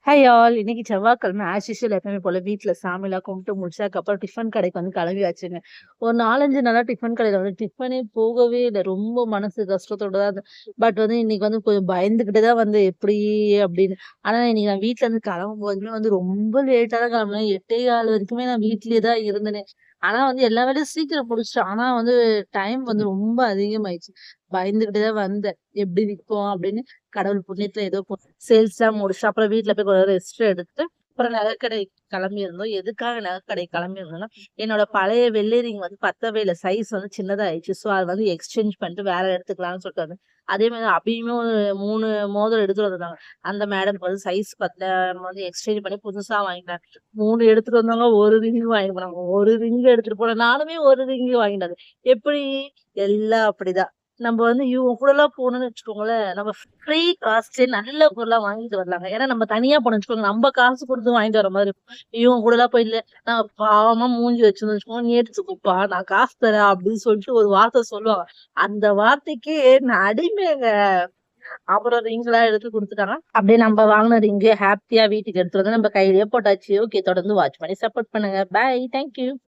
Hi all. இன்னைக்கு செவ்வாய்க்கிழமை as usual எப்பவுமே போல வீட்ல சாமிலாம் கும்பிட்டு முடிச்சதுக்கப்புறம் டிஃபன் கடைக்கு வந்து கிளம்பியாச்சுங்க. ஒரு 4, 5 நாளா டிஃபன் கடையில வந்து டிஃபனே போகவே இல்ல. ரொம்ப மனசு கஷ்டத்தோட தான் இருந்தேன். பட் வந்து இன்னைக்கு வந்து கொஞ்சம் பயந்துகிட்டு தான் வந்து எப்படி அப்படின்னு. ஆனா இன்னைக்கு நான் வீட்ல இருந்து கிளம்பும்போதுமே வந்து ரொம்ப லேட்டா தான் கிளம்புனேன். 8:15 வரைக்குமே நான் வீட்லயே தான் இருந்தேனே. ஆனா வந்து எல்லா வேலையும் சீக்கிரம் முடிச்சுட்டேன். ஆனா வந்து டைம் வந்து ரொம்ப அதிகமாயிடுச்சு. பயந்துகிட்டு தான் வந்தேன். எப்படி நிப்போம் அப்படின்னு. கடவுள் புண்ணியத்துல ஏதோ சேல்ஸ்லாம் முடிச்சுட்டு, அப்புறம் வீட்ல போய் கொஞ்ச நேரம் ரெஸ்ட் எடுத்துட்டு, அப்புறம் நகைக்கடை கிளம்பியிருந்தோம். எதுக்காக நகைக்கடை கிளம்பியிருந்தோம்னா, என்னோட பழைய வெள்ளி ரிங் வந்து பத்தவே இல்ல. சைஸ் வந்து சின்னதாயிடுச்சு. ஸோ அத வந்து எக்ஸ்சேஞ்ச் பண்ணிட்டு வேற எடுத்துக்கலாம்னு சொல்லிட்டு வந்தேன். அதே மாரி அபியுமே ஒரு 3 மோதிரம் எடுத்துட்டு வந்திருந்தாங்க. அந்த மேடம்க்கு வந்து சைஸ் பத்தல. நம்ம வந்து எக்ஸ்சேஞ்ச் பண்ணி புதுசா வாங்கிட்டாங்க. 3 எடுத்துட்டு வந்தாங்க. 1 ரிங் வாங்கிட்டு போனாங்க. 1 ரிங் எடுத்துட்டு போனேன். நானுமே 1 ரிங் வாங்கிட்டு வந்தேன். எப்படி? எல்லாம் அப்படிதான். நம்ம வந்து இவங்க கூடலாம் போனோம்னு வச்சுக்கோங்களேன், நம்ம ஃப்ரீ காஸ்ட்லயே நல்ல பொருளா வாங்கிட்டு வரலாங்க. ஏன்னா நம்ம தனியா போனோம்னு வச்சுக்கோங்க, நம்ம காசு குடுத்து வாங்கிட்டு வர மாரி இருக்கும். இவங்க கூடலாம் போய் இல்ல, நான் பாவமா மூஞ்சி வச்சிருந்தேன்னு வச்சுக்கோங்க, "நீ எடுத்துக்கோப்பா, நான் காசு தரேன்" அப்படின்னு சொல்லிட்டு ஒரு வார்த்தை சொல்லுவாங்க. அந்த வார்த்தைக்கே நான் அடிமைங்க. அப்புறம் ரிங்லாம் எடுத்து குடுத்துட்டாங்க. அப்படியே நம்ம வாங்குன ரிங்கு ஹேப்பியா வீட்டுக்கு எடுத்துட்டு வந்து நம்ம கையிலேயே போட்டாச்சு. ஓகே, தொடர்ந்து வாட்ச் பண்ணி சப்போர்ட் பண்ணுங்க. பாய். Thank you.